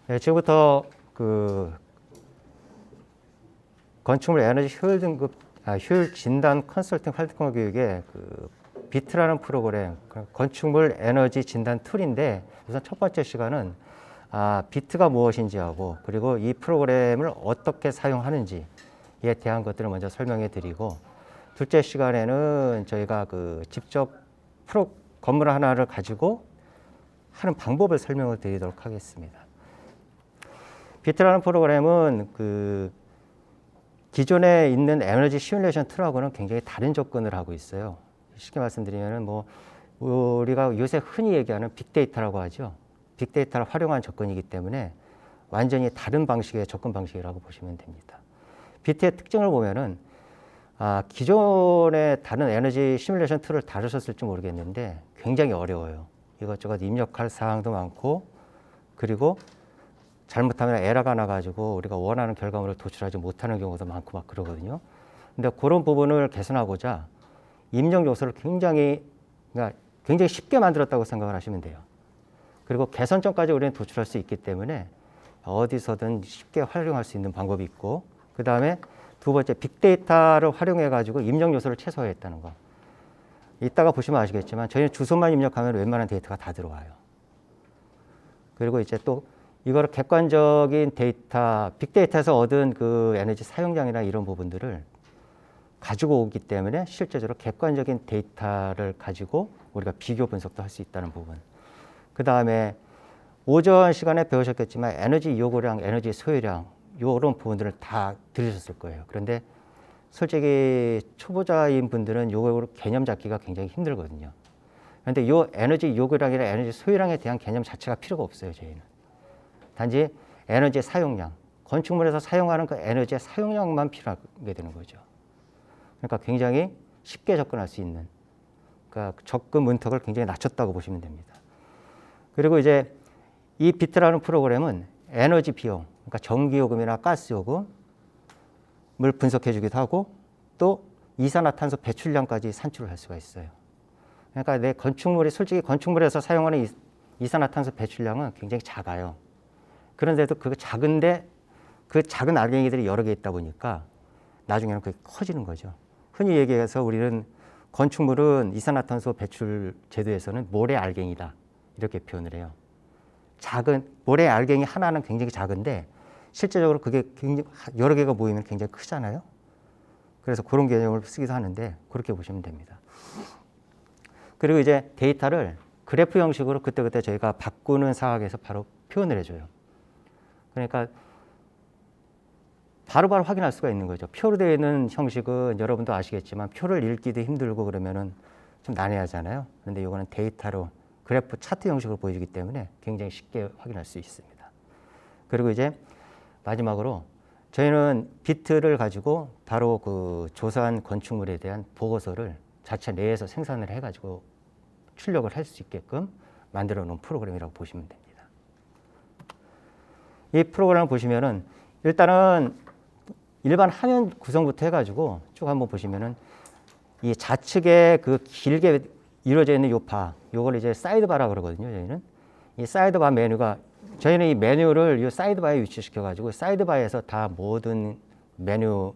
네, 지금부터 그 건축물 에너지 효율 등급, 효율 진단 컨설팅 활동 교육의 그 비트라는 프로그램, 건축물 에너지 진단 툴인데, 우선 첫 번째 시간은 비트가 무엇인지 하고, 그리고 이 프로그램을 어떻게 사용하는지에 대한 것들을 먼저 설명해 드리고, 둘째 시간에는 저희가 그 직접 건물 하나를 가지고 하는 방법을 설명을 드리도록 하겠습니다. 비트라는 프로그램은 그 기존에 있는 에너지 시뮬레이션 툴하고는 굉장히 다른 접근을 하고 있어요. 쉽게 말씀드리면 뭐 우리가 요새 흔히 얘기하는 빅데이터라고 하죠. 빅데이터를 활용한 접근이기 때문에 완전히 다른 방식의 접근 방식이라고 보시면 됩니다. 비트의 특징을 보면은 기존의 다른 에너지 시뮬레이션 툴을 다루셨을지 모르겠는데 굉장히 어려워요. 이것저것 입력할 사항도 많고, 그리고 잘못하면 에러가 나가지고 우리가 원하는 결과물을 도출하지 못하는 경우도 많고 막 그러거든요. 근데 그런 부분을 개선하고자 입력 요소를 굉장히 쉽게 만들었다고 생각을 하시면 돼요. 그리고 개선점까지 우리는 도출할 수 있기 때문에 어디서든 쉽게 활용할 수 있는 방법이 있고, 그 다음에 두 번째, 빅데이터를 활용해가지고 입력 요소를 최소화했다는 거. 이따가 보시면 아시겠지만 저희는 주소만 입력하면 웬만한 데이터가 다 들어와요. 그리고 이제 또 이거를 객관적인 데이터, 빅데이터에서 얻은 그 에너지 사용량이나 이런 부분들을 가지고 오기 때문에 실제적으로 객관적인 데이터를 가지고 우리가 비교 분석도 할 수 있다는 부분. 그 다음에 오전 시간에 배우셨겠지만 에너지 요구량, 에너지 소요량 이런 부분들을 다 들으셨을 거예요. 그런데 솔직히 초보자인 분들은 요거 개념 잡기가 굉장히 힘들거든요. 그런데 이 에너지 요구량이나 에너지 소요량에 대한 개념 자체가 필요가 없어요, 저희는. 단지 에너지 사용량, 건축물에서 사용하는 그 에너지의 사용량만 필요하게 되는 거죠. 그러니까 굉장히 쉽게 접근할 수 있는, 그러니까 접근 문턱을 굉장히 낮췄다고 보시면 됩니다. 그리고 이제 이 비트라는 프로그램은 에너지 비용, 그러니까 전기요금이나 가스요금을 분석해 주기도 하고, 또 이산화탄소 배출량까지 산출을 할 수가 있어요. 그러니까 내 건축물이, 솔직히 건축물에서 사용하는 이산화탄소 배출량은 굉장히 작아요. 그런데도 그 작은데 그 작은 알갱이들이 여러 개 있다 보니까 나중에는 그게 커지는 거죠. 흔히 얘기해서 우리는 건축물은 이산화탄소 배출 제도에서는 모래 알갱이다, 이렇게 표현을 해요. 작은 모래 알갱이 하나는 굉장히 작은데 실제적으로 그게 굉장히 여러 개가 모이면 굉장히 크잖아요. 그래서 그런 개념을 쓰기도 하는데 그렇게 보시면 됩니다. 그리고 이제 데이터를 그래프 형식으로 그때그때 저희가 바꾸는 상황에서 바로 표현을 해줘요. 그러니까 바로바로 확인할 수가 있는 거죠. 표로 되어 있는 형식은 여러분도 아시겠지만 표를 읽기도 힘들고 그러면은 좀 난해하잖아요. 그런데 이거는 데이터로 그래프 차트 형식으로 보여주기 때문에 굉장히 쉽게 확인할 수 있습니다. 그리고 이제 마지막으로 저희는 비트를 가지고 바로 그 조사한 건축물에 대한 보고서를 자체 내에서 생산을 해가지고 출력을 할 수 있게끔 만들어 놓은 프로그램이라고 보시면 됩니다. 이 프로그램을 보시면은 일단은 일반 화면 구성부터 해가지고 쭉 한번 보시면은 이 좌측에 그 길게 이루어져 있는 요 바, 요걸 이제 사이드바라 그러거든요. 저희는 이 사이드바 메뉴가, 저희는 이 메뉴를 이 사이드바에 위치시켜 가지고 사이드바에서 다 모든 메뉴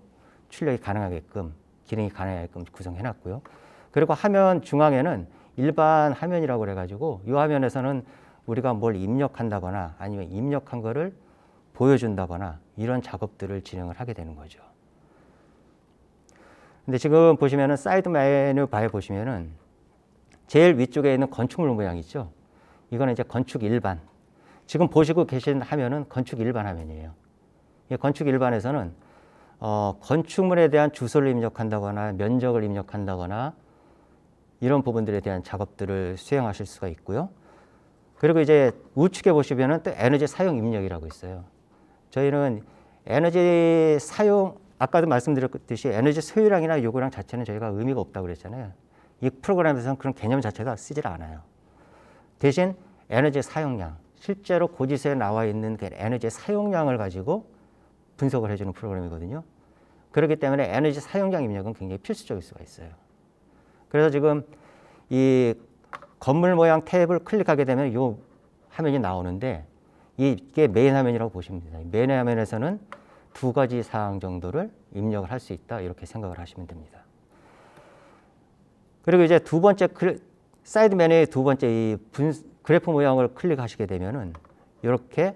출력이 가능하게끔, 기능이 가능하게끔 구성해 놨고요. 그리고 화면 중앙에는 일반 화면이라고 그래 가지고 이 화면에서는 우리가 뭘 입력한다거나 아니면 입력한 거를 보여준다거나 이런 작업들을 진행을 하게 되는 거죠. 근데 지금 보시면은 사이드 메뉴 바에 보시면은 제일 위쪽에 있는 건축물 모양 있죠? 이거는 이제 건축 일반. 지금 보시고 계신 화면은 건축 일반 화면이에요. 이 건축 일반에서는 건축물에 대한 주소를 입력한다거나 면적을 입력한다거나 이런 부분들에 대한 작업들을 수행하실 수가 있고요. 그리고 이제 우측에 보시면은 또 에너지 사용 입력이라고 있어요. 저희는 에너지 사용, 아까도 말씀드렸듯이 에너지 소요량이나 요구량 자체는 저희가 의미가 없다고 그랬잖아요. 이 프로그램에서는 그런 개념 자체가 쓰질 않아요. 대신 에너지 사용량, 실제로 고지서에 나와 있는 그 에너지 사용량을 가지고 분석을 해주는 프로그램이거든요. 그렇기 때문에 에너지 사용량 입력은 굉장히 필수적일 수가 있어요. 그래서 지금 이 건물 모양 탭을 클릭하게 되면 이 화면이 나오는데, 이 이게 메인 화면이라고 보시면 됩니다. 메인 화면에서는 두 가지 사항 정도를 입력을 할 수 있다 이렇게 생각을 하시면 됩니다. 그리고 이제 두 번째 사이드 메뉴의 두 번째 이 그래프 모양을 클릭하시게 되면은 이렇게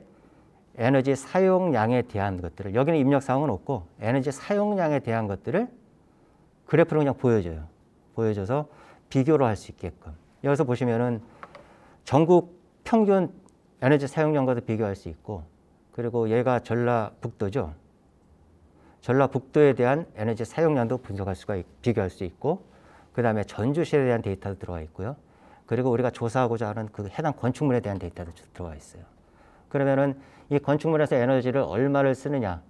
에너지 사용량에 대한 것들을 여기는 입력 사항은 없고 에너지 사용량에 대한 것들을 그래프로 그냥 보여줘요. 보여줘서 비교를 할 수 있게끔. 여기서 보시면은 전국 평균 에너지 사용량과도 비교할 수 있고 그리고 얘가 전라북도죠. 전라북도에 대한 에너지 사용량도 분석할 수가 비교할 수 있고 그 다음에 전주시에 대한 데이터도 들어가 있고요. 그리고 우리가 조사하고자 하는 그 해당 건축물에 대한 데이터도 들어가 있어요. 그러면은 이 건축물에서 에너지를 얼마를 쓰느냐,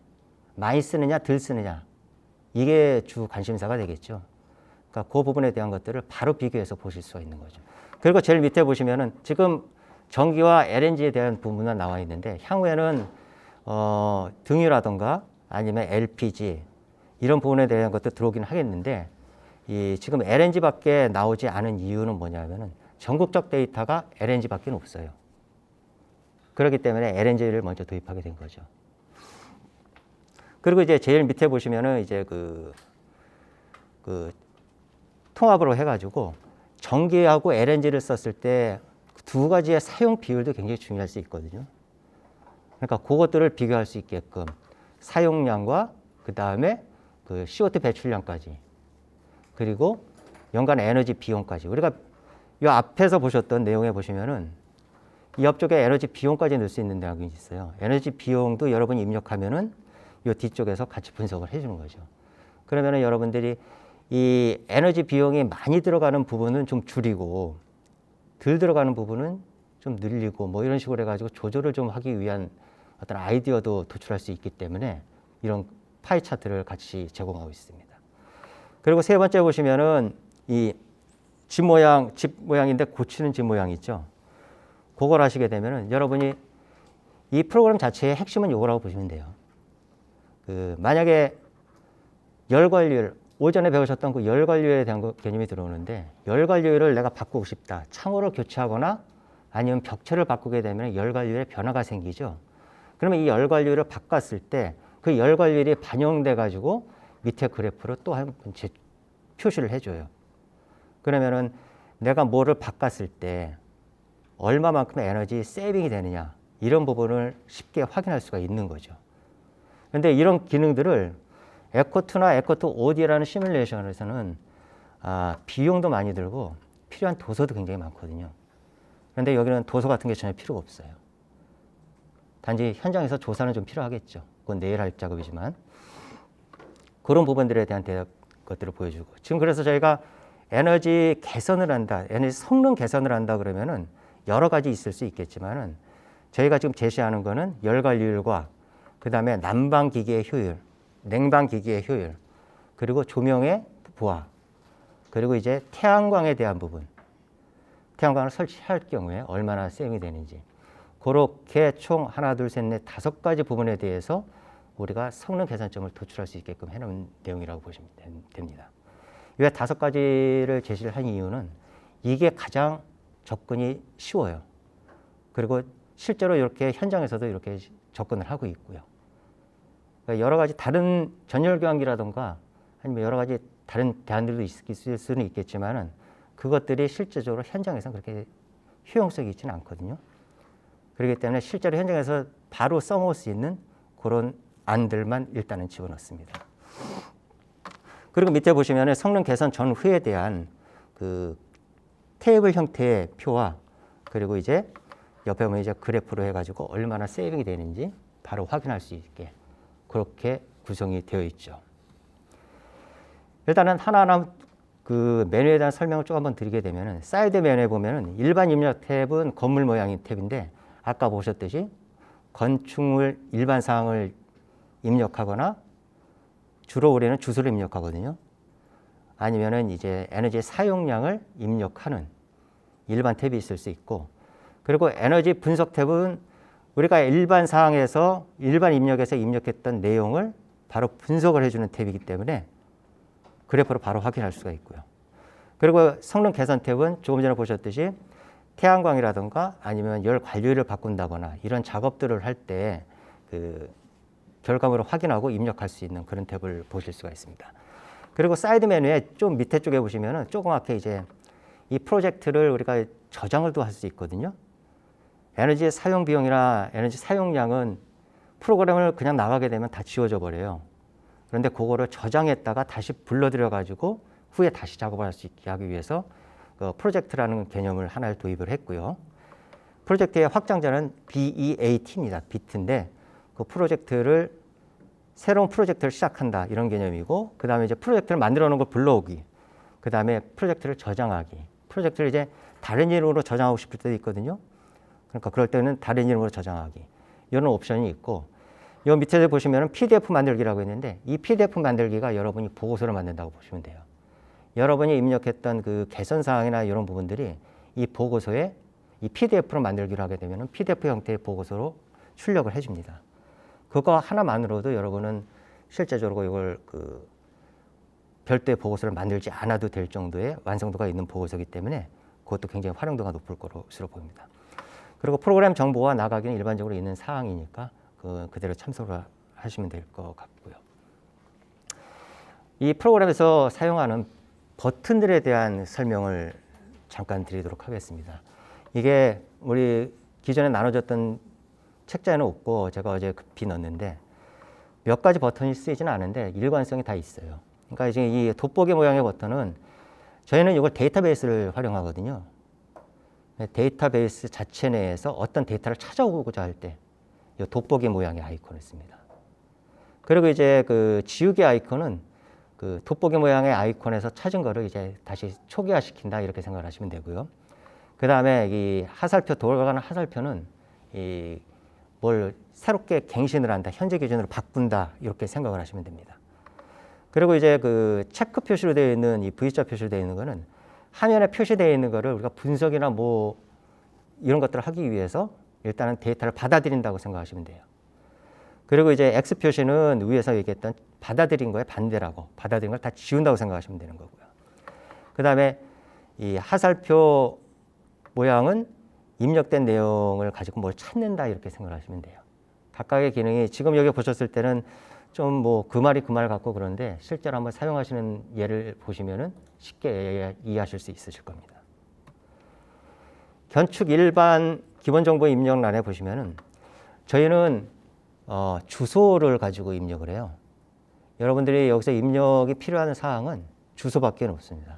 많이 쓰느냐, 덜 쓰느냐 이게 주 관심사가 되겠죠. 그러니까 그 부분에 대한 것들을 바로 비교해서 보실 수가 있는 거죠. 그리고 제일 밑에 보시면은 지금 전기와 LNG에 대한 부분은 나와 있는데 향후에는 등유라든가 아니면 LPG 이런 부분에 대한 것도 들어오긴 하겠는데 이 지금 LNG밖에 나오지 않은 이유는 뭐냐면은 전국적 데이터가 LNG밖에 없어요. 그렇기 때문에 LNG를 먼저 도입하게 된 거죠. 그리고 이제 제일 밑에 보시면은 이제 그 통합으로 해가지고 전기하고 LNG를 썼을 때 두 가지의 사용 비율도 굉장히 중요할 수 있거든요. 그러니까 그것들을 비교할 수 있게끔 사용량과 그 다음에 그 CO2 배출량까지 그리고 연간 에너지 비용까지 우리가 이 앞에서 보셨던 내용에 보시면은 이 옆쪽에 에너지 비용까지 넣을 수 있는 내용이 있어요. 에너지 비용도 여러분이 입력하면은 이 뒤쪽에서 같이 분석을 해주는 거죠. 그러면은 여러분들이 이 에너지 비용이 많이 들어가는 부분은 좀 줄이고 덜 들어가는 부분은 좀 늘리고 뭐 이런 식으로 해가지고 조절을 좀 하기 위한 어떤 아이디어도 도출할 수 있기 때문에 이런 파이 차트를 같이 제공하고 있습니다. 그리고 세 번째 보시면은 이 집 모양인데 고치는 집 모양 있죠. 그걸 하시게 되면은 여러분이 이 프로그램 자체의 핵심은 이거라고 보시면 돼요. 만약에 열 관리율 오전에 배우셨던 그 열 관리율에 대한 개념이 들어오는데 열 관리율을 내가 바꾸고 싶다. 창호를 교체하거나 아니면 벽체를 바꾸게 되면 열 관리율에 변화가 생기죠. 그러면 이 열 관리율을 바꿨을 때 그 열 관리율이 반영돼 가지고 밑에 그래프로 또 한 번 표시를 해줘요. 그러면은 내가 뭐를 바꿨을 때 얼마만큼의 에너지 세이빙이 되느냐 이런 부분을 쉽게 확인할 수가 있는 거죠. 그런데 이런 기능들을 에코2나 에코2 OD라는 시뮬레이션에서는 비용도 많이 들고 필요한 도서도 굉장히 많거든요. 그런데 여기는 도서 같은 게 전혀 필요가 없어요. 단지 현장에서 조사는 좀 필요하겠죠. 그건 내일 할 작업이지만 그런 부분들에 대한 것들을 보여주고 지금 그래서 저희가 에너지 개선을 한다, 에너지 성능 개선을 한다 그러면은 여러 가지 있을 수 있겠지만은 저희가 지금 제시하는 거는 열 관리율과 그 다음에 난방 기기의 효율, 냉방 기기의 효율, 그리고 조명의 부하, 그리고 이제 태양광에 대한 부분, 태양광을 설치할 경우에 얼마나 세이빙이 되는지 그렇게 총 하나, 둘, 셋, 넷, 다섯 가지 부분에 대해서 우리가 성능 개선점을 도출할 수 있게끔 해놓은 내용이라고 보시면 됩니다. 왜 다섯 가지를 제시를 한 이유는 이게 가장 접근이 쉬워요. 그리고 실제로 이렇게 현장에서도 이렇게 접근을 하고 있고요. 그러니까 여러 가지 다른 전열교환기라든가 아니면 여러 가지 다른 대안들도 있을 수는 있겠지만은 그것들이 실제적으로 현장에서는 그렇게 효용성이 있지는 않거든요. 그렇기 때문에 실제로 현장에서 바로 써먹을 수 있는 그런 안들만 일단은 집어넣습니다. 그리고 밑에 보시면 성능 개선 전후에 대한 그 테이블 형태의 표와 그리고 이제 옆에 보면 이제 그래프로 해가지고 얼마나 세이빙이 되는지 바로 확인할 수 있게 그렇게 구성이 되어 있죠. 일단은 하나하나 그 메뉴에 대한 설명을 좀 한번 드리게 되면은 사이드 메뉴에 보면은 일반 입력 탭은 건물 모양의 탭인데 아까 보셨듯이 건축물 일반 사항을 입력하거나 주로 우리는 주소를 입력하거든요. 아니면은 이제 에너지 사용량을 입력하는 일반 탭이 있을 수 있고 그리고 에너지 분석 탭은 우리가 일반 사항에서 일반 입력에서 입력했던 내용을 바로 분석을 해주는 탭이기 때문에 그래프로 바로 확인할 수가 있고요. 그리고 성능 개선 탭은 조금 전에 보셨듯이 태양광이라든가 아니면 열 관리를 바꾼다거나 이런 작업들을 할 때 그 결과물을 확인하고 입력할 수 있는 그런 탭을 보실 수가 있습니다. 그리고 사이드 메뉴에 좀 밑에 쪽에 보시면은 조그맣게 이제 이 프로젝트를 우리가 저장을 또 할 수 있거든요. 에너지 사용 비용이나 에너지 사용량은 프로그램을 그냥 나가게 되면 다 지워져 버려요. 그런데 그거를 저장했다가 다시 불러들여 가지고 후에 다시 작업을 할 수 있게 하기 위해서 그 프로젝트라는 개념을 하나를 도입을 했고요. 프로젝트의 확장자는 BEAT입니다. 비트인데 그 프로젝트를 새로운 프로젝트를 시작한다 이런 개념이고, 그 다음에 이제 프로젝트를 만들어 놓은 걸 불러오기, 그 다음에 프로젝트를 저장하기, 프로젝트를 이제 다른 이름으로 저장하고 싶을 때도 있거든요. 그러니까 그럴 때는 다른 이름으로 저장하기, 이런 옵션이 있고, 이 밑에 보시면은 PDF 만들기라고 있는데 이 PDF 만들기가 여러분이 보고서를 만든다고 보시면 돼요. 여러분이 입력했던 그 개선 사항이나 이런 부분들이 이 보고서에 이 PDF로 만들기를 하게 되면은 PDF 형태의 보고서로 출력을 해줍니다. 그거 하나만으로도 여러분은 실제적으로 이걸 그 별도의 보고서를 만들지 않아도 될 정도의 완성도가 있는 보고서이기 때문에 그것도 굉장히 활용도가 높을 것으로 보입니다. 그리고 프로그램 정보가 나가기는 일반적으로 있는 사항이니까 그대로 참석을 하시면 될 것 같고요. 이 프로그램에서 사용하는 버튼들에 대한 설명을 잠깐 드리도록 하겠습니다. 이게 우리 기존에 나눠줬던 책자에는 없고 제가 어제 급히 넣었는데 몇 가지 버튼이 쓰이지는 않은데 일관성이 다 있어요. 그러니까 이제 이 돋보기 모양의 버튼은 저희는 이걸 데이터베이스를 활용하거든요. 데이터베이스 자체 내에서 어떤 데이터를 찾아오고자 할 때 이 돋보기 모양의 아이콘을 씁니다. 그리고 이제 그 지우개 아이콘은 그 돋보기 모양의 아이콘에서 찾은 거를 이제 다시 초기화시킨다 이렇게 생각을 하시면 되고요. 그 다음에 이 하살표, 돌아가는 하살표는 이 뭘 새롭게 갱신을 한다, 현재 기준으로 바꾼다 이렇게 생각을 하시면 됩니다. 그리고 이제 그 체크 표시로 되어 있는 이 V자 표시로 되어 있는 거는 화면에 표시되어 있는 거를 우리가 분석이나 뭐 이런 것들을 하기 위해서 일단은 데이터를 받아들인다고 생각하시면 돼요. 그리고 이제 X 표시는 위에서 얘기했던 받아들인 거에 반대라고, 받아들인 걸 다 지운다고 생각하시면 되는 거고요. 그 다음에 이 하살표 모양은 입력된 내용을 가지고 뭘 찾는다 이렇게 생각을 하시면 돼요. 각각의 기능이 지금 여기 보셨을 때는 좀 뭐 그 말이 그 말 같고 그런데 실제로 한번 사용하시는 예를 보시면은 쉽게 이해하실 수 있으실 겁니다. 건축 일반 기본 정보 입력란에 보시면은 저희는 주소를 가지고 입력을 해요. 여러분들이 여기서 입력이 필요한 사항은 주소밖에 없습니다.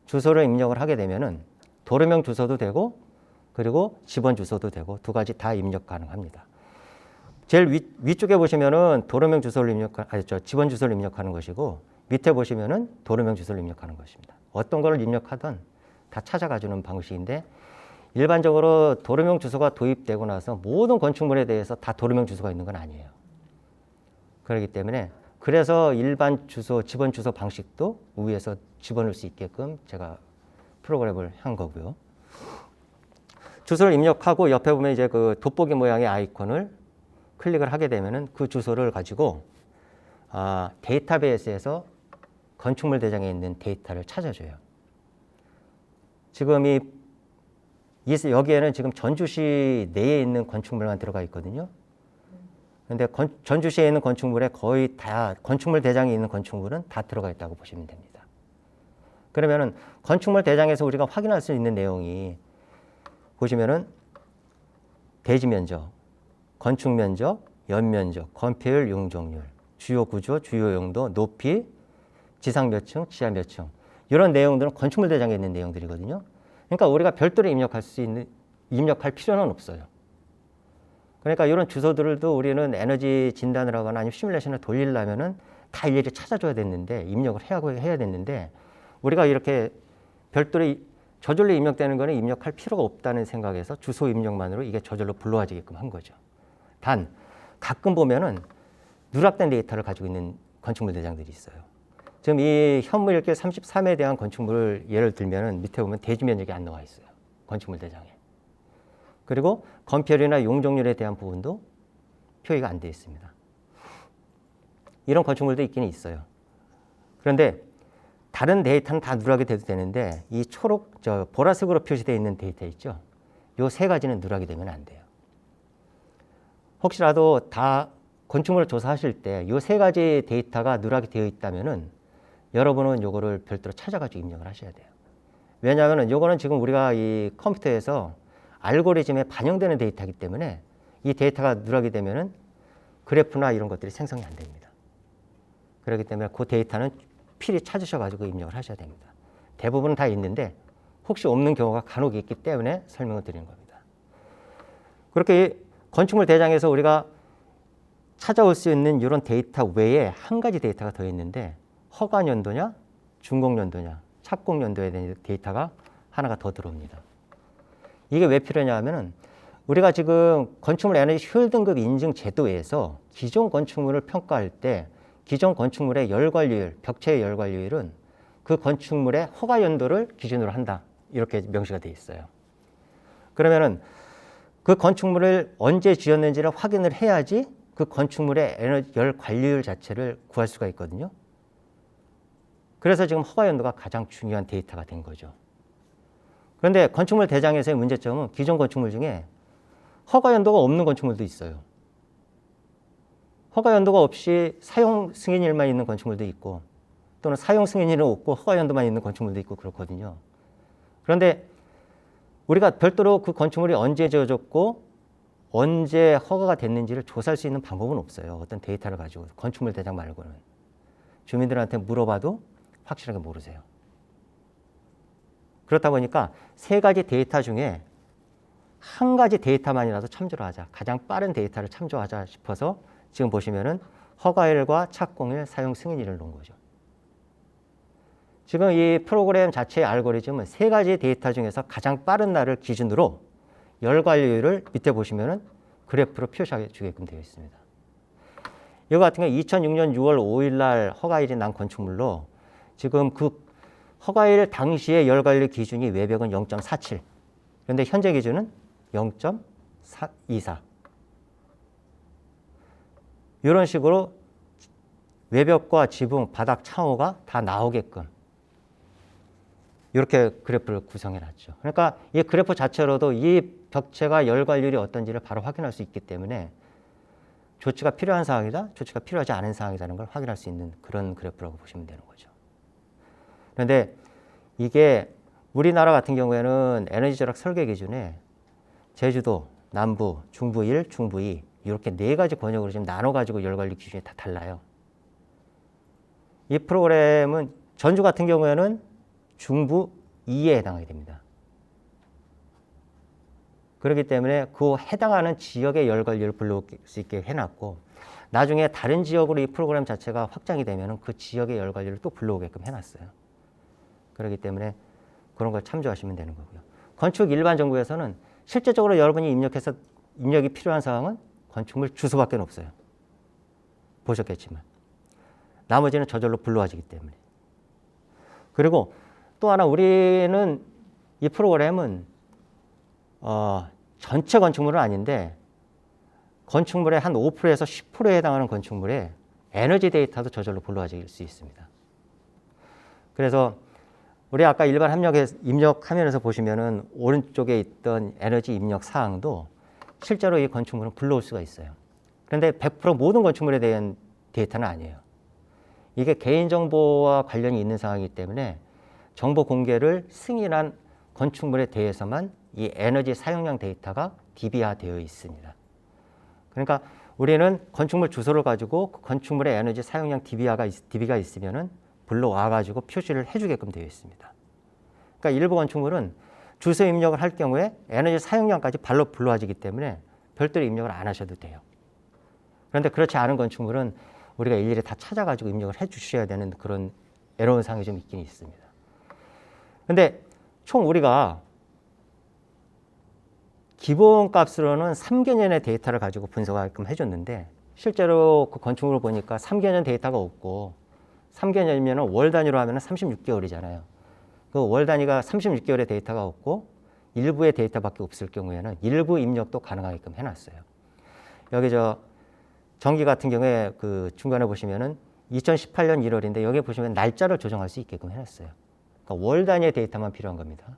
주소를 입력을 하게 되면은 도로명 주소도 되고 그리고 집원 주소도 되고 두 가지 다 입력 가능합니다. 제일 위쪽에 보시면은 도로명 주소를 집원 주소를 입력하는 것이고 밑에 보시면은 도로명 주소를 입력하는 것입니다. 어떤 걸 입력하든 다 찾아가주는 방식인데 일반적으로 도로명 주소가 도입되고 나서 모든 건축물에 대해서 다 도로명 주소가 있는 건 아니에요. 그렇기 때문에 그래서 일반 주소, 집원 주소 방식도 위에서 집어넣을 수 있게끔 제가 프로그램을 한 거고요. 주소를 입력하고 옆에 보면 이제 그 돋보기 모양의 아이콘을 클릭을 하게 되면은 그 주소를 가지고 데이터베이스에서 건축물 대장에 있는 데이터를 찾아줘요. 지금 여기에는 지금 전주시 내에 있는 건축물만 들어가 있거든요. 그런데 전주시에 있는 건축물에 거의 다 건축물 대장에 있는 건축물은 다 들어가 있다고 보시면 됩니다. 그러면은 건축물 대장에서 우리가 확인할 수 있는 내용이 보시면은 대지 면적, 건축 면적, 연면적, 건폐율, 용적률, 주요 구조, 주요 용도, 높이, 지상 몇 층, 지하 몇 층, 이런 내용들은 건축물 대장에 있는 내용들이거든요. 그러니까 우리가 별도로 입력할 필요는 없어요. 그러니까 이런 주소들도 우리는 에너지 진단을 하거나 아니면 시뮬레이션을 돌리려면은 다 일일이 찾아줘야 됐는데 입력을 해야 됐는데 우리가 이렇게 별도로 저절로 입력되는 거는 입력할 필요가 없다는 생각에서 주소 입력만으로 이게 저절로 불러와지게끔 한 거죠. 단 가끔 보면은 누락된 데이터를 가지고 있는 건축물 대장들이 있어요. 지금 이 현무일길 33에 대한 건축물을 예를 들면은 밑에 보면 대지 면적이 안 나와 있어요. 건축물 대장에. 그리고 건폐율이나 용적률에 대한 부분도 표기가 안 되어 있습니다. 이런 건축물도 있기는 있어요. 그런데 다른 데이터는 다 누락이 돼도 되는데 이 보라색으로 표시되어 있는 데이터 있죠. 요 세 가지는 누락이 되면 안 돼요. 혹시라도 다 건축물을 조사하실 때 요 세 가지 데이터가 누락이 되어 있다면은 여러분은 요거를 별도로 찾아가지고 입력을 하셔야 돼요. 왜냐하면은 요거는 지금 우리가 이 컴퓨터에서 알고리즘에 반영되는 데이터이기 때문에 이 데이터가 누락이 되면은 그래프나 이런 것들이 생성이 안 됩니다. 그렇기 때문에 그 데이터는 필히 찾으셔가지고 입력을 하셔야 됩니다. 대부분은 다 있는데 혹시 없는 경우가 간혹 있기 때문에 설명을 드리는 겁니다. 그렇게 건축물 대장에서 우리가 찾아올 수 있는 이런 데이터 외에 한 가지 데이터가 더 있는데 허가연도냐, 준공연도냐, 착공연도에 대한 데이터가 하나가 더 들어옵니다. 이게 왜 필요하냐 하면은 우리가 지금 건축물 에너지 효율 등급 인증 제도에서 기존 건축물을 평가할 때 기존 건축물의 열 관리율, 벽체의 열 관리율은 그 건축물의 허가 연도를 기준으로 한다. 이렇게 명시가 되어 있어요. 그러면은 그 건축물을 언제 지었는지를 확인을 해야지 그 건축물의 에너지 열 관리율 자체를 구할 수가 있거든요. 그래서 지금 허가 연도가 가장 중요한 데이터가 된 거죠. 그런데 건축물 대장에서의 문제점은 기존 건축물 중에 허가 연도가 없는 건축물도 있어요. 허가 연도가 없이 사용 승인일만 있는 건축물도 있고 또는 사용 승인일은 없고 허가 연도만 있는 건축물도 있고 그렇거든요. 그런데 우리가 별도로 그 건축물이 언제 지어졌고 언제 허가가 됐는지를 조사할 수 있는 방법은 없어요. 어떤 데이터를 가지고 건축물 대장 말고는. 주민들한테 물어봐도 확실하게 모르세요. 그렇다 보니까 세 가지 데이터 중에 한 가지 데이터만이라도 참조를 하자. 가장 빠른 데이터를 참조하자 싶어서 지금 보시면은 허가일과 착공일, 사용 승인일을 놓은 거죠. 지금 이 프로그램 자체의 알고리즘은 세 가지 데이터 중에서 가장 빠른 날을 기준으로 열 관리율을 밑에 보시면은 그래프로 표시해 주게끔 되어 있습니다. 이거 같은 경우 2006년 6월 5일 날 허가일이 난 건축물로 지금 그 허가일 당시의 열 관리 기준이 외벽은 0.47. 그런데 현재 기준은 0.24. 이런 식으로 외벽과 지붕, 바닥, 창호가 다 나오게끔 이렇게 그래프를 구성해 놨죠. 그러니까 이 그래프 자체로도 이 벽체가 열 관리율이 어떤지를 바로 확인할 수 있기 때문에 조치가 필요한 상황이다, 조치가 필요하지 않은 상황이라는 걸 확인할 수 있는 그런 그래프라고 보시면 되는 거죠. 그런데 이게 우리나라 같은 경우에는 에너지 절약 설계 기준에 제주도, 남부, 중부 1, 중부 2 이렇게 네 가지 권역으로 지금 나눠가지고 열 관리 기준이 다 달라요. 이 프로그램은 전주 같은 경우에는 중부 2에 해당하게 됩니다. 그렇기 때문에 그 해당하는 지역의 열 관리를 불러올 수 있게 해놨고 나중에 다른 지역으로 이 프로그램 자체가 확장이 되면 그 지역의 열 관리를 또 불러오게끔 해놨어요. 그렇기 때문에 그런 걸 참조하시면 되는 거고요. 건축 일반 정보에서는 실제적으로 여러분이 입력이 필요한 사항은 건축물 주소밖에 없어요. 보셨겠지만. 나머지는 저절로 불러와지기 때문에. 그리고 또 하나 우리는 이 프로그램은 전체 건축물은 아닌데 건축물의 한 5%에서 10%에 해당하는 건축물에 에너지 데이터도 저절로 불러와질 수 있습니다. 그래서 우리 아까 일반 입력 화면에서 보시면은 오른쪽에 있던 에너지 입력 사항도 실제로 이 건축물은 불러올 수가 있어요. 그런데 100% 모든 건축물에 대한 데이터는 아니에요. 이게 개인정보와 관련이 있는 상황이기 때문에 정보 공개를 승인한 건축물에 대해서만 이 에너지 사용량 데이터가 DB화되어 있습니다. 그러니까 우리는 건축물 주소를 가지고 그 건축물의 에너지 사용량 DB가 있으면은 불러와가지고 표시를 해주게끔 되어 있습니다. 그러니까 일부 건축물은 주소 입력을 할 경우에 에너지 사용량까지 발로 불러와지기 때문에 별도로 입력을 안 하셔도 돼요. 그런데 그렇지 않은 건축물은 우리가 일일이 다 찾아가지고 입력을 해 주셔야 되는 그런 애로사항이 좀 있긴 있습니다. 근데 총 우리가 기본값으로는 3개년의 데이터를 가지고 분석하게끔 해줬는데 실제로 그 건축물을 보니까 3개년 데이터가 없고 3개년이면 월 단위로 하면 36개월이잖아요. 그 월 단위가 36개월의 데이터가 없고 일부의 데이터밖에 없을 경우에는 일부 입력도 가능하게끔 해놨어요. 여기 전기 같은 경우에 그 중간에 보시면은 2018년 1월인데 여기 보시면 날짜를 조정할 수 있게끔 해놨어요. 그러니까 월 단위의 데이터만 필요한 겁니다.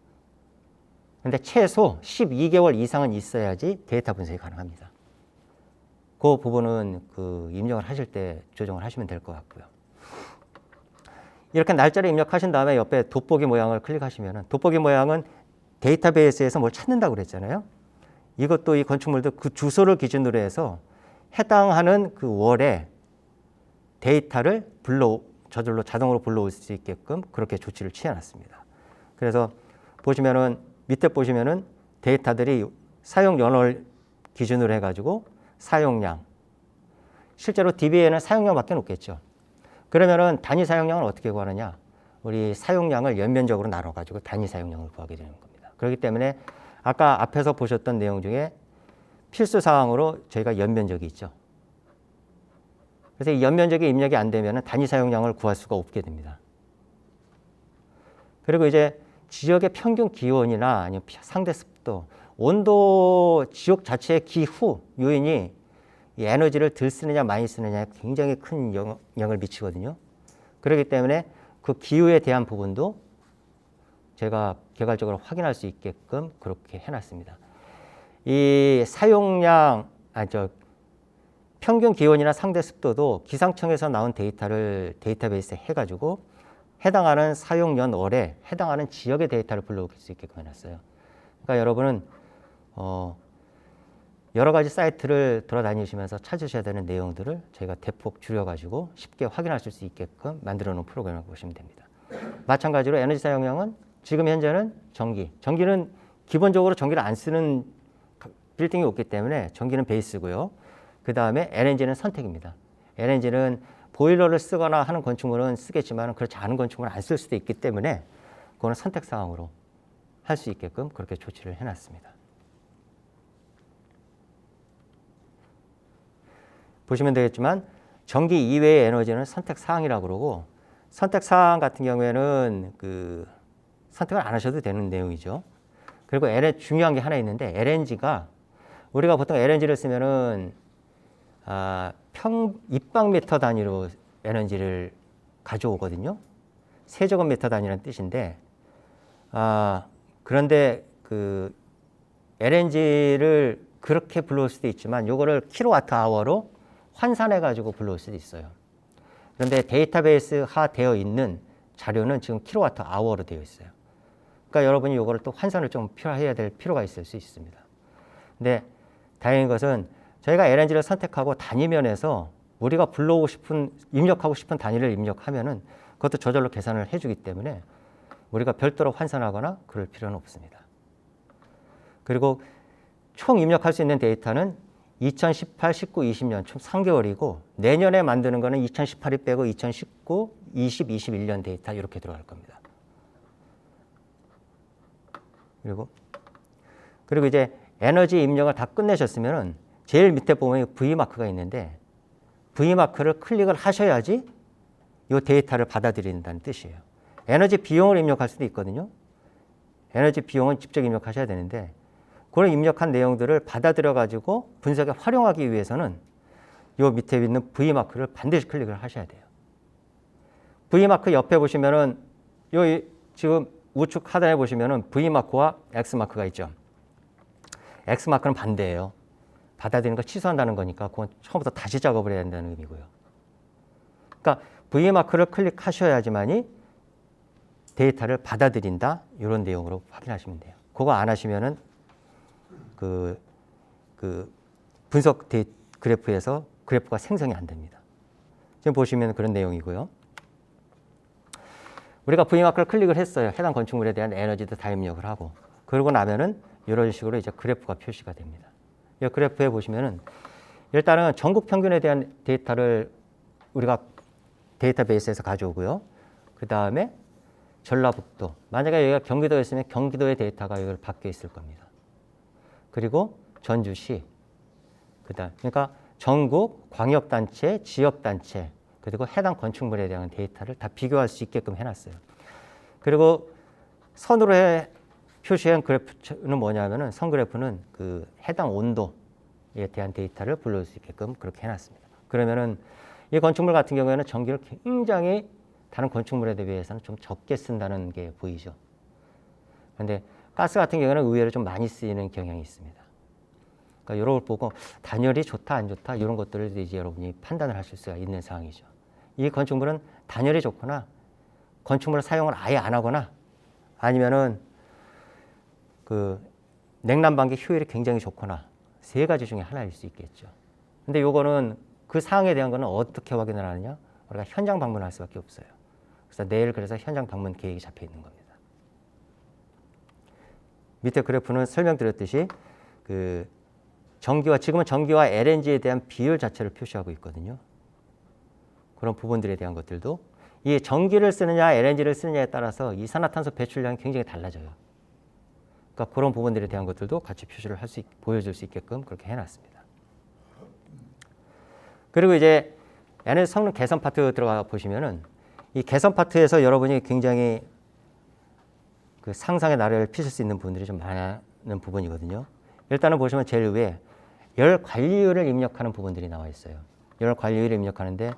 근데 최소 12개월 이상은 있어야지 데이터 분석이 가능합니다. 그 부분은 그 입력을 하실 때 조정을 하시면 될 것 같고요. 이렇게 날짜를 입력하신 다음에 옆에 돋보기 모양을 클릭하시면 돋보기 모양은 데이터베이스에서 뭘 찾는다고 그랬잖아요. 이것도 이 건축물도 그 주소를 기준으로 해서 해당하는 그 월에 데이터를 저절로 자동으로 불러올 수 있게끔 그렇게 조치를 취해놨습니다. 그래서 보시면은 밑에 보시면은 데이터들이 사용 연월 기준으로 해가지고 사용량, 실제로 DB에는 사용량밖에 없겠죠. 그러면은 단위 사용량을 어떻게 구하느냐? 우리 사용량을 연면적으로 나눠가지고 단위 사용량을 구하게 되는 겁니다. 그렇기 때문에 아까 앞에서 보셨던 내용 중에 필수 사항으로 저희가 연면적이 있죠. 그래서 이 연면적이 입력이 안 되면 단위 사용량을 구할 수가 없게 됩니다. 그리고 이제 지역의 평균 기온이나 아니면 상대 습도, 온도, 지역 자체의 기후 요인이 이 에너지를 덜 쓰느냐 많이 쓰느냐에 굉장히 큰 영향을 미치거든요. 그렇기 때문에 그 기후에 대한 부분도 제가 개괄적으로 확인할 수 있게끔 그렇게 해놨습니다. 이 사용량, 평균 기온이나 상대 습도도 기상청에서 나온 데이터를 데이터베이스에 해가지고 해당하는 사용년 월에 해당하는 지역의 데이터를 불러올 수 있게끔 해놨어요. 그러니까 여러분은 여러 가지 사이트를 돌아다니시면서 찾으셔야 되는 내용들을 저희가 대폭 줄여가지고 쉽게 확인할 수 있게끔 만들어 놓은 프로그램이라고 보시면 됩니다. 마찬가지로 에너지 사용량은 지금 현재는 전기는 기본적으로 전기를 안 쓰는 빌딩이 없기 때문에 전기는 베이스고요. 그 다음에 LNG는 선택입니다. LNG는 보일러를 쓰거나 하는 건축물은 쓰겠지만 그렇지 않은 건축물은 안 쓸 수도 있기 때문에 그거는 선택 사항으로 할 수 있게끔 그렇게 조치를 해놨습니다. 보시면 되겠지만 전기 이외의 에너지는 선택 사항이라고 그러고 선택 사항 같은 경우에는 그 선택을 안 하셔도 되는 내용이죠. 그리고 중요한 게 하나 있는데 LNG가 우리가 보통 LNG를 쓰면은 입방미터 단위로 에너지를 가져오거든요. 세제곱미터 단위라는 뜻인데 그런데 그 LNG를 그렇게 불러올 수도 있지만 요거를 킬로와트 아워로 환산해 가지고 불러올 수도 있어요. 그런데 데이터베이스화 되어 있는 자료는 지금 킬로와트 아워로 되어 있어요. 그러니까 여러분이 요거를 또 환산을 좀 해야 될 필요가 있을 수 있습니다. 근데 다행인 것은 저희가 LNG를 선택하고 단위면에서 우리가 불러오고 싶은, 입력하고 싶은 단위를 입력하면은 그것도 저절로 계산을 해주기 때문에 우리가 별도로 환산하거나 그럴 필요는 없습니다. 그리고 총 입력할 수 있는 데이터는 2018, 19, 20년 총 3개월이고 내년에 만드는 거는 2018이 빼고 2019, 20, 21년 데이터 이렇게 들어갈 겁니다. 그리고 이제 에너지 입력을 다 끝내셨으면은 제일 밑에 보면 V마크가 있는데 V마크를 클릭을 하셔야지 이 데이터를 받아들인다는 뜻이에요. 에너지 비용을 입력할 수도 있거든요. 에너지 비용은 직접 입력하셔야 되는데 그런 입력한 내용들을 받아들여 가지고 분석에 활용하기 위해서는 이 밑에 있는 V마크를 반드시 클릭을 하셔야 돼요. V마크 옆에 보시면은 요 지금 우측 하단에 보시면은 V마크와 X마크가 있죠. X마크는 반대예요. 받아들이는 거 취소한다는 거니까 그건 처음부터 다시 작업을 해야 된다는 의미고요. 그러니까 V마크를 클릭하셔야지만이 데이터를 받아들인다 이런 내용으로 확인하시면 돼요. 그거 안 하시면은 그 분석 그래프에서 그래프가 생성이 안 됩니다. 지금 보시면 그런 내용이고요. 우리가 V마크를 클릭을 했어요. 해당 건축물에 대한 에너지도 다 입력을 하고 그러고 나면은 이런 식으로 이제 그래프가 표시가 됩니다. 이 그래프에 보시면은 일단은 전국 평균에 대한 데이터를 우리가 데이터베이스에서 가져오고요. 그 다음에 전라북도, 만약에 여기가 경기도였으면 경기도의 데이터가 여기 박혀 있을 겁니다. 그리고 전주시, 그러니까 전국, 광역단체, 지역단체, 그리고 해당 건축물에 대한 데이터를 다 비교할 수 있게끔 해놨어요. 그리고 선으로 표시한 그래프는 뭐냐면은 선 그래프는 그 해당 온도에 대한 데이터를 불러올 수 있게끔 그렇게 해놨습니다. 그러면은 이 건축물 같은 경우에는 전기를 굉장히 다른 건축물에 비해서는 좀 적게 쓴다는 게 보이죠. 그런데 가스 같은 경우는 의외로 좀 많이 쓰이는 경향이 있습니다. 그러니까 이런 걸 보고 단열이 좋다 안 좋다 이런 것들을 이제 여러분이 판단을 하실 수가 있는 상황이죠. 이 건축물은 단열이 좋거나 건축물 사용을 아예 안 하거나 아니면은 그 냉난방기 효율이 굉장히 좋거나 세 가지 중에 하나일 수 있겠죠. 근데 요거는 그 사항에 대한 거는 어떻게 확인을 하느냐? 우리가 현장 방문할 수밖에 없어요. 그래서 내일 그래서 현장 방문 계획이 잡혀 있는 겁니다. 밑에 그래프는 설명드렸듯이 그 지금은 전기와 LNG에 대한 비율 자체를 표시하고 있거든요. 그런 부분들에 대한 것들도 이 전기를 쓰느냐 LNG를 쓰느냐에 따라서 이산화탄소 배출량이 굉장히 달라져요. 그러니까 그런 부분들에 대한 것들도 같이 표시를 보여줄 수 있게끔 그렇게 해놨습니다. 그리고 이제 에너지 성능 개선 파트 들어가 보시면은 이 개선 파트에서 여러분이 굉장히 그 상상의 나래를 피실 수 있는 부분들이 좀 많은 부분이거든요. 일단은 보시면 제일 위에 열 관리율을 입력하는 부분들이 나와 있어요. 열 관리율을 입력하는데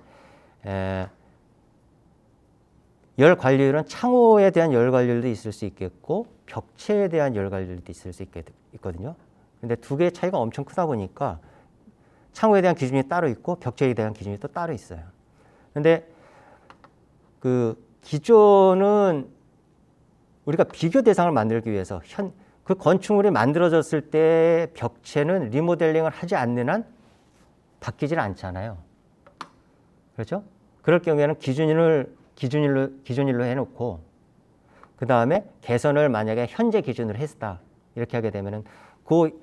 열 관리율은 창호에 대한 열 관리율도 있을 수 있겠고 벽체에 대한 열 관리율도 있을 수 있거든요. 근데 두 개의 차이가 엄청 크다 보니까 창호에 대한 기준이 따로 있고 벽체에 대한 기준이 또 따로 있어요. 근데 그 기존은 우리가 비교 대상을 만들기 위해서 그 건축물이 만들어졌을 때 벽체는 리모델링을 하지 않는 한 바뀌질 않잖아요. 그렇죠? 그럴 경우에는 기준일로 해놓고 그 다음에 개선을 만약에 현재 기준으로 했다 이렇게 하게 되면은 그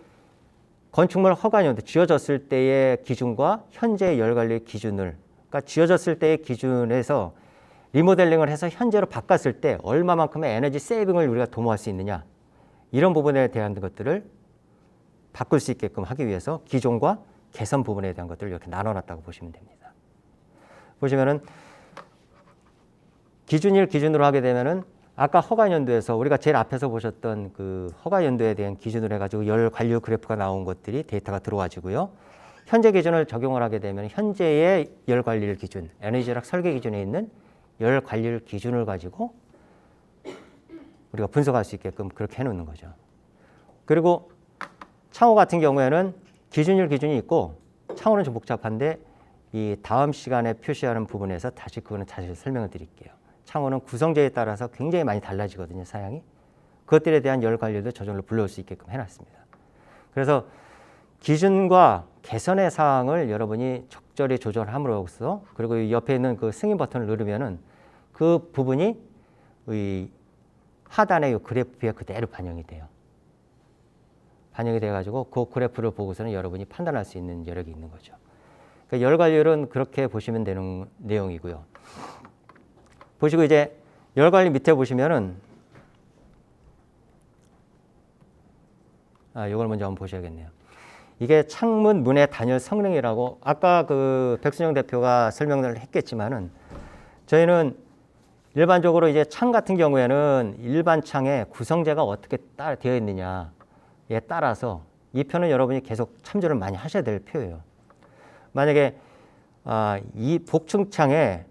건축물 허가연도 지어졌을 때의 기준과 현재 열관리 기준을 그러니까 지어졌을 때의 기준에서 리모델링을 해서 현재로 바꿨을 때 얼마만큼의 에너지 세이빙을 우리가 도모할 수 있느냐 이런 부분에 대한 것들을 바꿀 수 있게끔 하기 위해서 기존과 개선 부분에 대한 것들을 이렇게 나눠놨다고 보시면 됩니다. 보시면은 기준일 기준으로 하게 되면은 아까 허가연도에서 우리가 제일 앞에서 보셨던 그 허가연도에 대한 기준으로 해가지고 열 관리율 그래프가 나온 것들이 데이터가 들어와지고요. 현재 기준을 적용을 하게 되면 현재의 열 관리율 기준, 에너지 절약 설계 기준에 있는 열 관리율 기준을 가지고 우리가 분석할 수 있게끔 그렇게 해놓는 거죠. 그리고 창호 같은 경우에는 기준일 기준이 있고 창호는 좀 복잡한데 이 다음 시간에 표시하는 부분에서 다시 그거는 다시 설명을 드릴게요. 창호는 구성재에 따라서 굉장히 많이 달라지거든요, 사양이. 그것들에 대한 열 관리도 저절로 불러올 수 있게끔 해놨습니다. 그래서 기준과 개선의 사항을 여러분이 적절히 조절함으로써 그리고 이 옆에 있는 그 승인 버튼을 누르면은 그 부분이 이 하단의 이 그래프에 그대로 반영이 돼요. 반영이 돼가지고 그 그래프를 보고서는 여러분이 판단할 수 있는 여력이 있는 거죠. 그러니까 열 관리율은 그렇게 보시면 되는 내용이고요. 보시고 이제 열 관리 밑에 보시면은 이걸 먼저 한번 보셔야겠네요. 이게 창문 문의 단열 성능이라고 아까 그 백순영 대표가 설명을 했겠지만은 저희는 일반적으로 이제 창 같은 경우에는 일반 창에 구성재가 어떻게 되어 있느냐에 따라서 이 표는 여러분이 계속 참조를 많이 하셔야 될 표예요. 만약에 이 복층창에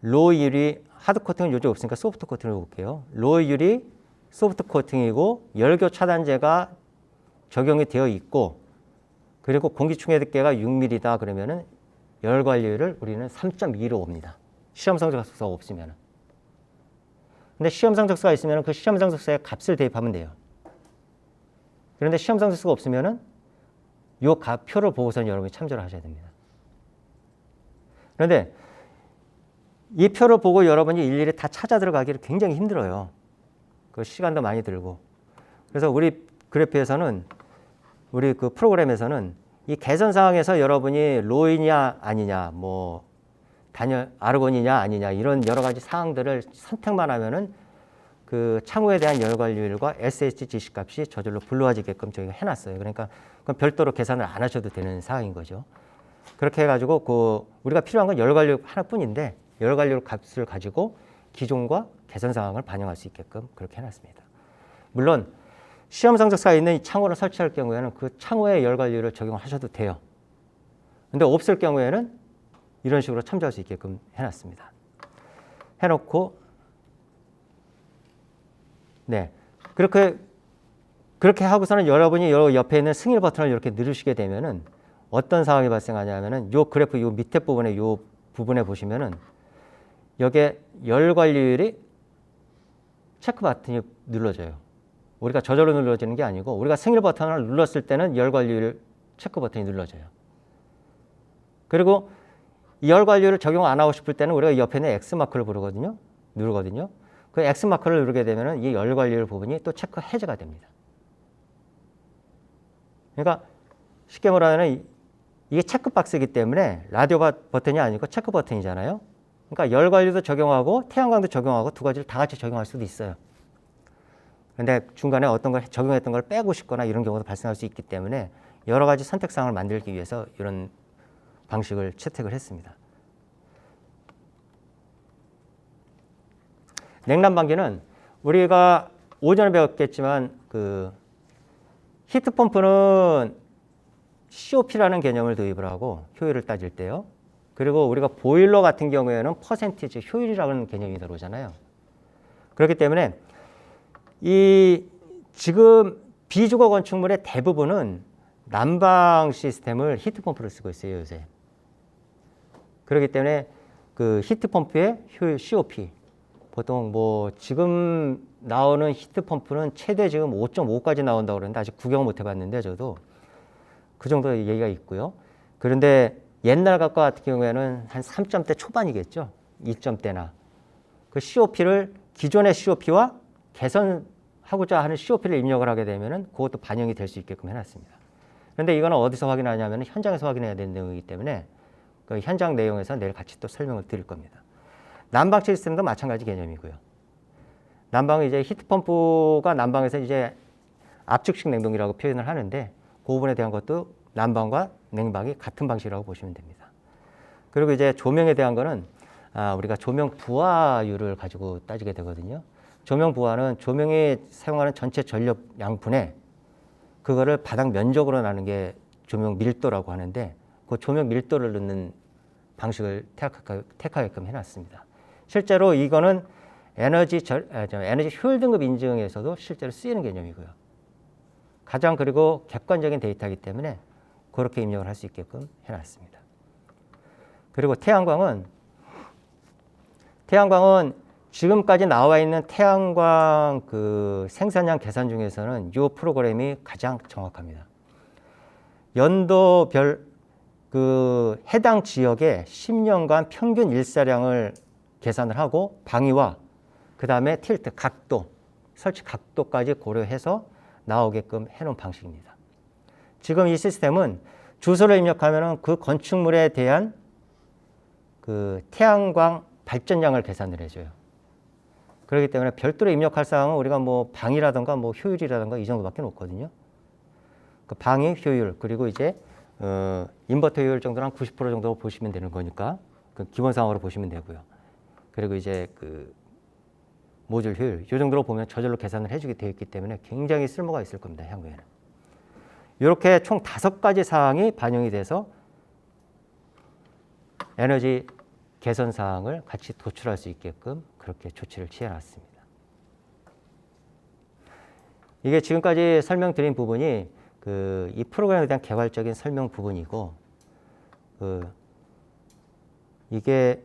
로우 유리 하드 코팅은 요즘 없으니까 소프트 코팅을 볼게요. 로우 유리 소프트 코팅이고 열교 차단제가 적용이 되어 있고 그리고 공기충해계가 6mm다 그러면은 열 관리율을 우리는 3.2로 옵니다. 시험성 적소가 없으면. 근데 시험성 적소가 있으면 그 시험성 적소의 값을 대입하면 돼요. 그런데 시험성 적소가 없으면은 요 표를 보고서는 여러분이 참조를 하셔야 됩니다. 그런데 이 표를 보고 여러분이 일일이 다 찾아 들어가기를 굉장히 힘들어요. 그 시간도 많이 들고. 그래서 우리 그래프에서는 우리 그 프로그램에서는 이 개선 사항에서 여러분이 로이냐 아니냐, 뭐 단열 아르곤이냐 아니냐 이런 여러 가지 사항들을 선택만 하면은 그 창호에 대한 열 관리율과 SH 지시값이 저절로 불러와지게끔 저희가 해놨어요. 그러니까 그건 별도로 계산을 안 하셔도 되는 사항인 거죠. 그렇게 해가지고 그 우리가 필요한 건 열 관리율 하나뿐인데 열 관리율 값을 가지고 기존과 개선 사항을 반영할 수 있게끔 그렇게 해놨습니다. 물론 시험 성적서가 있는 이 창호를 설치할 경우에는 그 창호의 열 관리율을 적용하셔도 돼요. 근데 없을 경우에는 이런 식으로 참조할 수 있게끔 해놨습니다. 해놓고 네 그렇게 하고서는 여러분이 요 옆에 있는 승인 버튼을 이렇게 누르시게 되면은 어떤 상황이 발생하냐면은 요 그래프 요 밑에 부분에 요 부분에 보시면은 여기에 열 관리율이 체크 버튼이 눌러져요. 우리가 저절로 눌러지는 게 아니고 우리가 승인 버튼을 눌렀을 때는 열 관리율 체크 버튼이 눌러져요. 그리고 이 열 관리율을 적용 안 하고 싶을 때는 우리가 옆에 있는 X 마크를 누르거든요. 그 X 마크를 누르게 되면은 이 열 관리율 부분이 또 체크 해제가 됩니다. 그러니까 쉽게 말하면 이게 체크 박스이기 때문에 라디오 버튼이 아니고 체크 버튼이잖아요. 그러니까 열 관리도 적용하고 태양광도 적용하고 두 가지를 다 같이 적용할 수도 있어요. 근데 중간에 어떤 걸 적용했던 걸 빼고 싶거나 이런 경우도 발생할 수 있기 때문에 여러 가지 선택사항을 만들기 위해서 이런 방식을 채택을 했습니다. 냉난방기는 우리가 오전에 배웠겠지만 그 히트펌프는 COP라는 개념을 도입을 하고 효율을 따질 때요. 그리고 우리가 보일러 같은 경우에는 퍼센티지 효율이라는 개념이 들어오잖아요. 그렇기 때문에 이 지금 비주거 건축물의 대부분은 난방 시스템을 히트펌프를 쓰고 있어요, 요새. 그렇기 때문에 그 히트펌프의 효율 COP 보통 뭐 지금 나오는 히트펌프는 최대 지금 5.5까지 나온다고 그러는데 아직 구경 못 해봤는데 저도 그 정도 얘기가 있고요. 그런데 옛날 것 같은 경우에는 한 3점대 초반이겠죠. 2점대나. 그 COP를 기존의 COP와 개선하고자 하는 COP를 입력을 하게 되면은 그것도 반영이 될 수 있게끔 해놨습니다. 그런데 이거는 어디서 확인하냐면 현장에서 확인해야 되는 내용이기 때문에 그 현장 내용에서 내일 같이 또 설명을 드릴 겁니다. 난방 시스템도 마찬가지 개념이고요. 난방은 이제 히트펌프가 난방에서 이제 압축식 냉동이라고 표현을 하는데 그 부분에 대한 것도 난방과 냉방이 같은 방식이라고 보시면 됩니다. 그리고 이제 조명에 대한 거는 우리가 조명 부하율을 가지고 따지게 되거든요. 조명 부하는 조명에 사용하는 전체 전력 양분에 그거를 바닥 면적으로 나누는 게 조명 밀도라고 하는데 그 조명 밀도를 넣는 방식을 택하게끔 해놨습니다. 실제로 이거는 에너지 효율 등급 인증에서도 실제로 쓰이는 개념이고요. 가장 그리고 객관적인 데이터이기 때문에 그렇게 입력을 할 수 있게끔 해놨습니다. 그리고 태양광은 지금까지 나와 있는 태양광 그 생산량 계산 중에서는 이 프로그램이 가장 정확합니다. 연도별 그 해당 지역의 10년간 평균 일사량을 계산을 하고 방위와 그 다음에 틸트 각도, 설치 각도까지 고려해서 나오게끔 해놓은 방식입니다. 지금 이 시스템은 주소를 입력하면 그 건축물에 대한 그 태양광 발전량을 계산을 해줘요. 그렇기 때문에 별도로 입력할 사항은 우리가 뭐 방위라든가 뭐 효율이라든가 이 정도밖에 없거든요. 그 방위, 효율, 그리고 이제 인버터 효율 정도는 한 90% 정도 보시면 되는 거니까 그 기본 상황으로 보시면 되고요. 그리고 이제 그 모듈 효율 이 정도로 보면 저절로 계산을 해주게 되어 있기 때문에 굉장히 쓸모가 있을 겁니다. 향후에는. 이렇게 총 5가지 사항이 반영이 돼서 에너지 개선 사항을 같이 도출할 수 있게끔 그렇게 조치를 취해놨습니다. 이게 지금까지 설명드린 부분이 이 프로그램에 대한 개괄적인 설명 부분이고 이게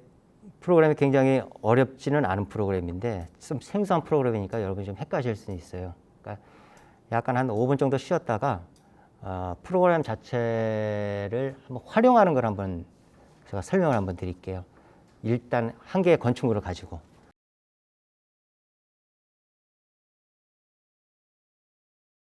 프로그램이 굉장히 어렵지는 않은 프로그램인데 좀 생소한 프로그램이니까 여러분이 좀 헷갈릴 수는 있어요. 그러니까 약간 한 5분 정도 쉬었다가 프로그램 자체를 한번 활용하는 걸 한번 제가 설명을 한번 드릴게요. 일단 한 개의 건축물을 가지고